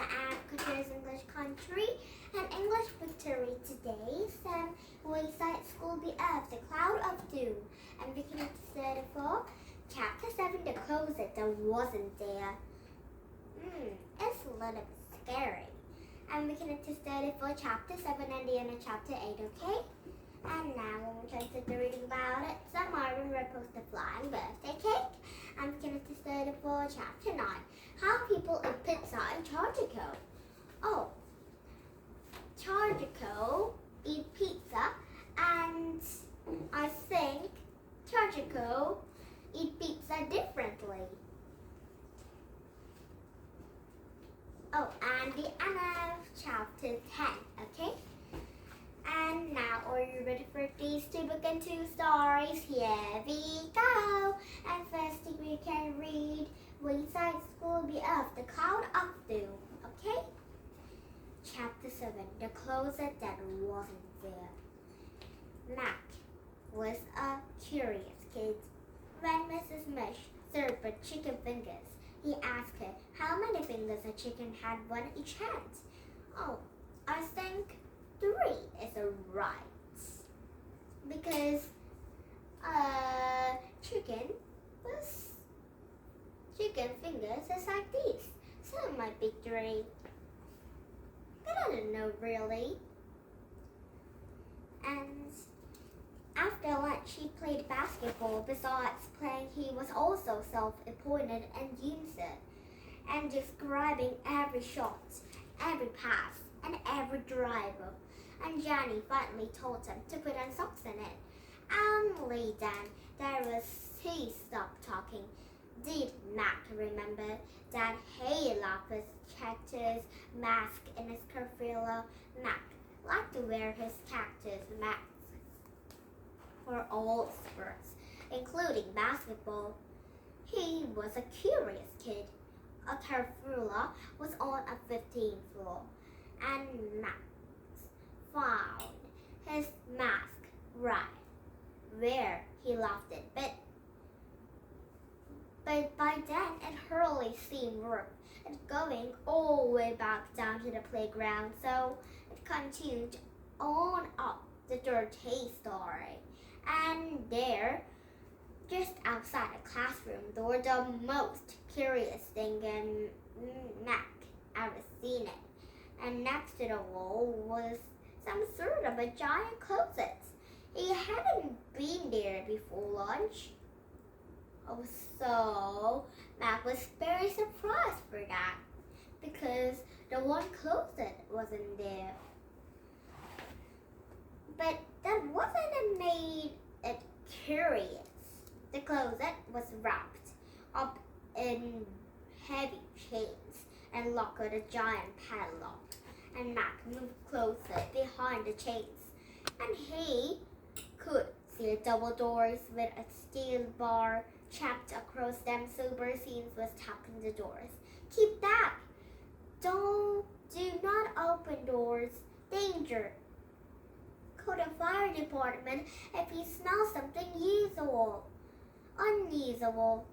Africa's English country and English victory today. Sam Wayside School be of the cloud of doom. And we can study for chapter 7, the closet that wasn't there. It's a little bit scary. And we can study for chapter 7 and the end of chapter 8, okay? And now we're going to start reading about it. So Marvin Redpost the flying birthday cake. I'm going to study for chapter 9. How people eat pizza in Chargico. Oh, Chargico eat pizza, and I think Chargico eat pizza differently. Oh, and the end of chapter 10, okay? And now, are you ready for these two book and two stories? Here we go. And first we can read Wayside School be of the cloud of doom, okay? Chapter 7, the closet that wasn't there. Mac was a curious kid. When Mrs. Mush served her chicken fingers, he asked her how many fingers a chicken had on each hand. Oh, I think 3 is right. Because chicken fingers is like this. So it might be 3. But I don't know really. And after lunch, he played basketball. Besides playing, he was also self-appointed and used it, and describing every shot, every pass, and every driver. And Johnny finally told him to put on socks in it. Only then he stopped talking. Did Mac remember that he loved his cactus mask in his curfew? Mac liked to wear his cactus mask for all sports, including basketball. He was a curious kid. A tarantula was on a 15th floor, and Max found his mask right where he left it. But by then it hardly seemed worth it going all the way back down to the playground, so it continued on up the 13th story. And there, just outside the classroom, there was the most curious thing Mac ever seen it. And next to the wall was some sort of a giant closet. He hadn't been there before lunch. Oh, so Mac was very surprised for that, because the one closet wasn't there. But that wasn't made it curious. The closet was wrapped up in heavy chains and locked with a giant padlock. And Mac moved closer behind the chains, and he could see double doors with a steel bar chapped across them. Silver seams was tacked in the doors. Keep back! Do not open doors. Danger! Call the fire department if you smell something unusual.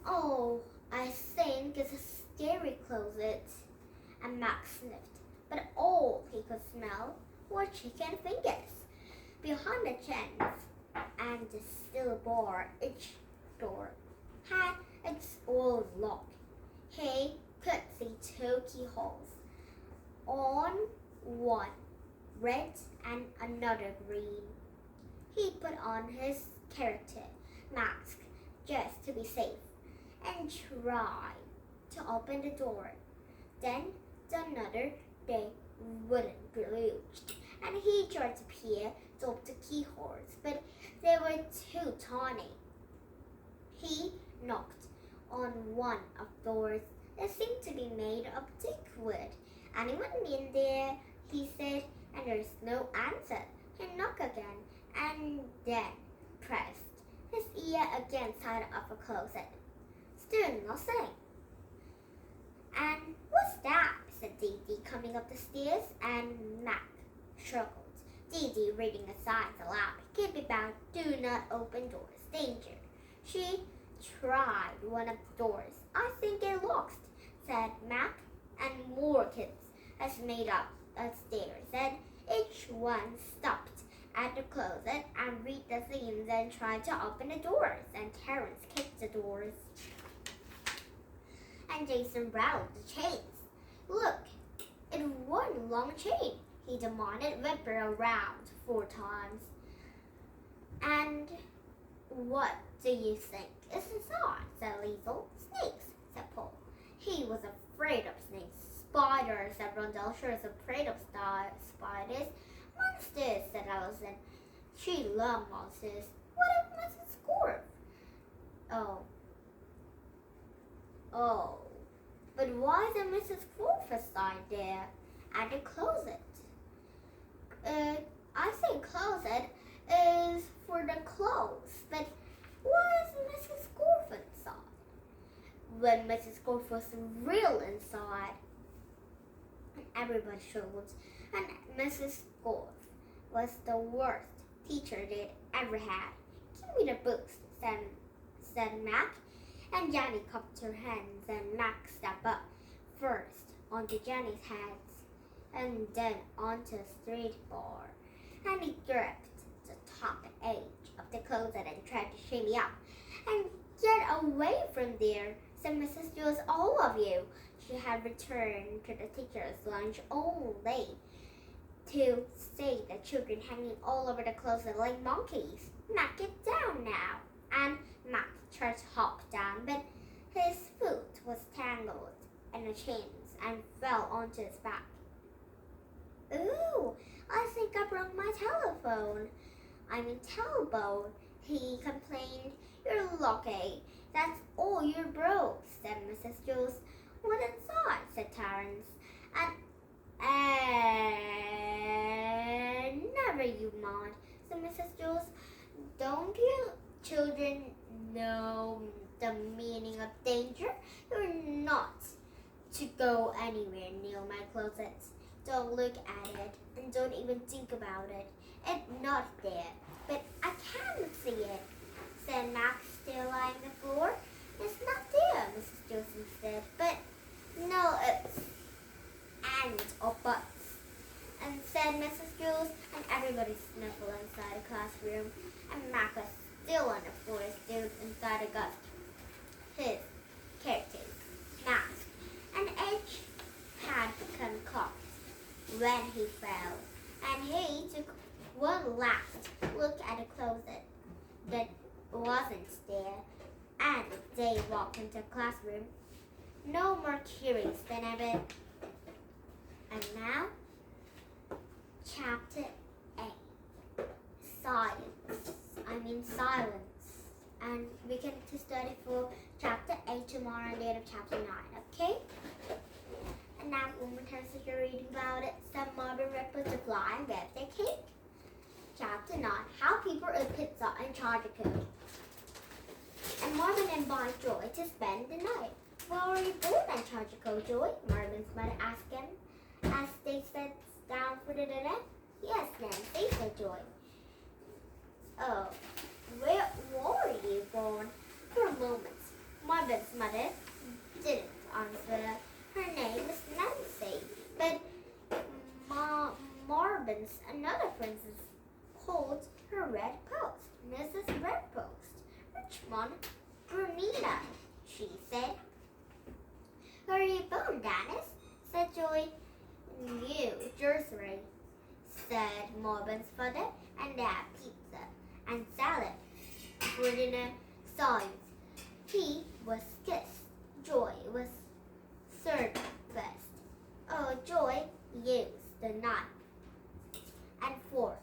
Oh, I think it's a scary closet. And Max sniffed, but all he could smell were chicken fingers. Behind the chains and the steel bar, each door had its own lock. He could see 2 keyholes, on one red and another green. He put on his character mask just to be safe and tried to open the door. Then another they wouldn't budge, and he tried to peer through the keyholes, but they were too tiny. He knocked on one of the doors that seemed to be made of thick wood. Anyone in there? He said, and there was no answer. He knocked again, and then pressed his ear against the side of a closet. Still nothing. And what's that? Said Dee Dee, coming up the stairs, and Mac struggled. Dee Dee reading a sign aloud. Keep it back. Do not open doors. Danger. She tried one of the doors. I think it locked, said Mac, and kids has made up upstairs, and each one stopped at the closet and read the themes and tried to open the doors, and Terrence kicked the doors. And Jason rattled the chains. Look, it one long chain, he demanded, whip it around 4 times. And what do you think is inside? Said Liesel. Snakes, said Paul. He was afraid of snakes. Spiders, said Rondell. Sure is afraid of spiders. Monsters, said Allison. She loved monsters. What of Mrs. Scorp? Oh. But why is Mrs. Scorp there at the closet? I think closet is for the clothes, but why is Mrs. Scorp inside? When Mrs. Scorp was real inside, everybody showed, and Mrs. Scorp was the worst teacher they'd ever had. Give me the books, said Mac, and Jenny cupped her hands, and Mac stepped up first onto Jenny's hands, and then onto a straight bar, and he gripped the top edge of the closet and tried to shimmy up. And get away from there, said Mrs. Jules, all of you. She had returned to the teacher's lunch only to see the children hanging all over the closet like monkeys. Mac, get down now. And Mac tried to hop down, but his foot was tangled in the chains and fell onto his back. Ooh, I think I broke my telephone. Telephone, he complained. You're lucky. That's all you broke, said Mrs. Jules. What inside? Said Terrence. And never you mind, said Mrs. Jules. Don't you children know the meaning of danger? You're not to go anywhere near my closet. Don't look at it and don't even think about it. It's not there. But I can see it, said Max, still lying on the floor. It's not there, Mrs. Joseph said. But no, it's ands or buts. And said Mrs. Jules, and everybody snuffled inside the classroom. And Mac was still on the floor, still inside the gut. His character's mask and edge had become cocked when he fell. And he took one last look at the closet that wasn't there, and they walked into the classroom. No more curious than ever. And now, Chapter 8. Silence. And we get to study for Chapter 8 tomorrow instead of Chapter 9, okay? And now Woman turns to your reading about it. Some Marvin, Redpost, to fly and get their cake. Chapter 9. How people eat pizza and charge a code. And Marvin invited Joy to spend the night. Where were you born and charge a code, Joy? Marvin's mother asked him as they sat down for the dinner. Yes, Nancy, said Joy. Oh, where were you born? For a moment, Marvin's mother didn't answer. Her name is Nancy, but Marvin's another princess called her Redpost, Mrs. Redpost. Richmond, Brunina, she said. Where are you born, Dennis? Said Joy. New Jersey, said Marvin's father, and they had pizza and salad for dinner. Signs. He was kissed. Joy was served first. Oh, Joy used the knife and fork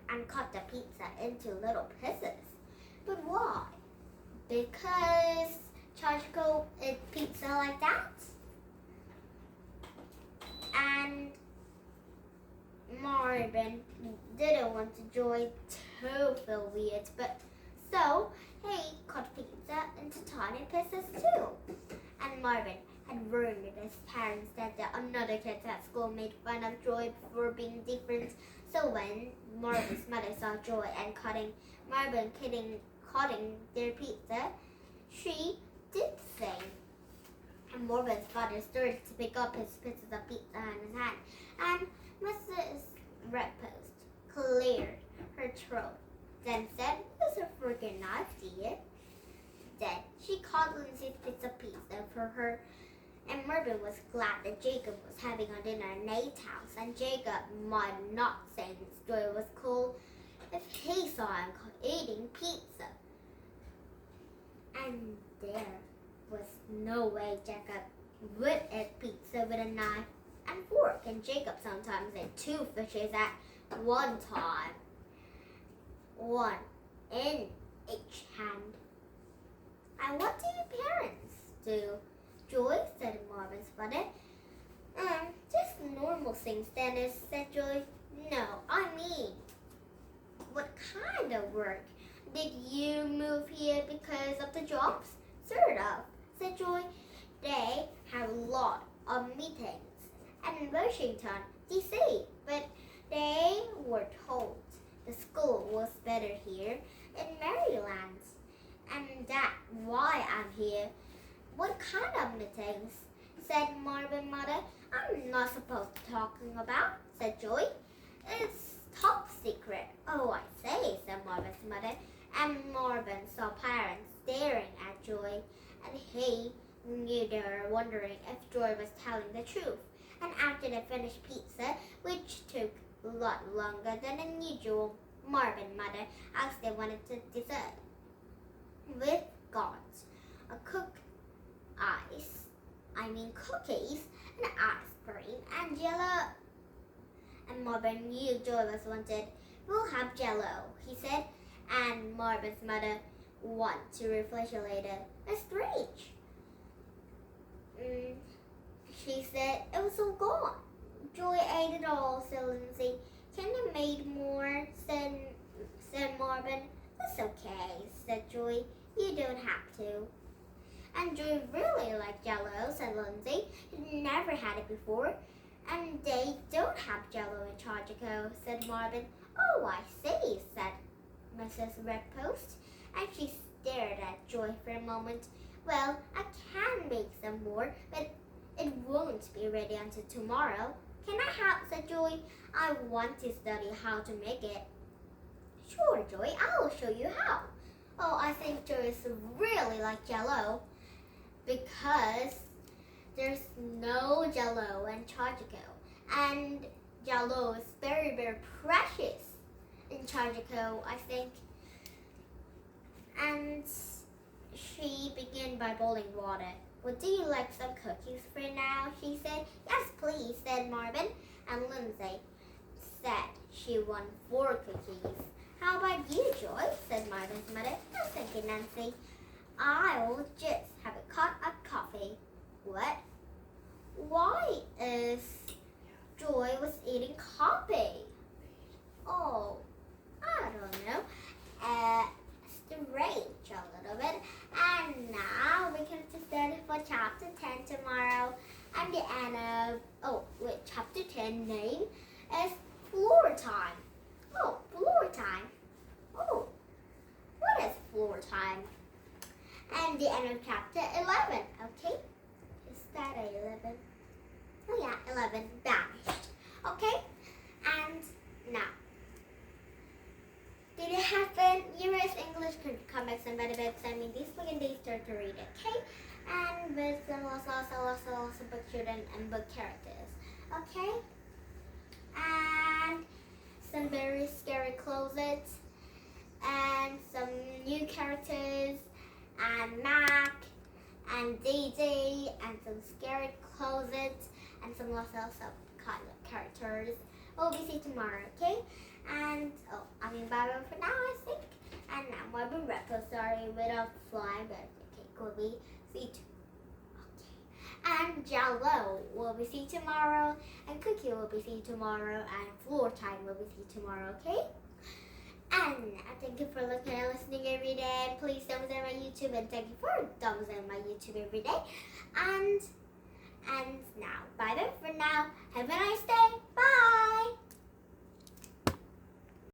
and cut the pizza into little pieces. But why? Because Chachko ate pizza like that? And Marvin didn't want Joy to feel weird, but so he cut pizza into tiny pieces too. And Marvin had warned his parents that another kid at school made fun of Joy for being different. So when Marvin's mother saw Joy and Marvin cutting their pizza, she did say, And Marvin's father started to pick up his pieces of pizza in his hand, and Mrs. Redpost cleared her throat, then said, "Use a freaking knife, dear." Then she caught Lindsay's pizza for her, and Marvin was glad that Jacob was having a dinner in Nate's house, and Jacob might not say his Joy was cool if he saw him eating pizza. And there was no way Jacob would eat pizza with a knife and fork, and Jacob sometimes ate 2 fishes at one time, one in each hand. "And what do your parents do, Joy?" said Marvin's father. Just normal things, Dennis," said Joy. "No, I mean, what kind of work? Did you move here because of the jobs?" "Sort of," said Joy. "They had a lot of meetings in Washington, D.C., but they were told the school was better here in Maryland, and that's why I'm here." "What kind of meetings?" said Marvin's mother. "I'm not supposed to talking about," said Joy. "It's top secret." "Oh, I say," said Marvin's mother, and Marvin saw parents staring at Joy, and he knew they were wondering if Joy was telling the truth. And after they finished pizza, which took a lot longer than usual, Marvin's mother asked they wanted to dessert. With got a cookies and ice cream and jello. And Marvin knew Joy was wanted. "We'll have jello," he said, and Marvin's mother wanted to refrigerate it. "It's strange," she said. "It was all gone." "Joy ate it all," said Lindsay. "Can you make more?" said Marvin. "That's okay," said Joy. "You don't have to." "And Joy really liked jello," said Lindsay. "He never had it before." "And they don't have jello in Chargico," said Marvin. "Oh, I see," said Mrs. Redpost, and she stared at Joy for a moment. "Well, I can make some more, but it won't be ready until tomorrow." "Can I help?" said Joy. "I want to study how to make it." "Sure, Joy, I'll show you how." "Oh, I think Joy is really like jello, because there's no jello in Chargico, and jello is very, very precious in Chargico, I think." And she began by boiling water. "Would you like some cookies for now?" she said. "Yes, please," said Marvin, and Lindsay said she wanted 4 cookies. "How about you, Joy?" said Marvin's mother. "I'm thinking, Nancy, I'll just have a cup of coffee." "What? Why is Joy was eating coffee?" "Oh, I don't know. Strange a little bit." And now we can study for chapter 10 tomorrow. And the end of, chapter 10 name is Floor Time. Oh, floor time. Oh, what is floor time? And the end of chapter 11, okay? Is that 11? Oh yeah, 11, vanished. Okay, and now, did it happen? US English comics and better books. These we can start to read it, okay? And with lots of book children and book characters, okay? And some very scary closets, and some new characters, and Mac, and DD, and some scary closets, and some lots of kind of characters. We'll be see tomorrow, okay? And bye for now, I think. And now Marvin Redpost, sorry, without flying, but okay, cool. We see and Jello will be see tomorrow, and Cookie will be see tomorrow, and Floor Time will be see tomorrow, okay? And thank you for looking and listening every day. Please thumbs up my YouTube, and thank you for thumbs up my YouTube every day. And now, bye bye for now. Have a nice day. Bye.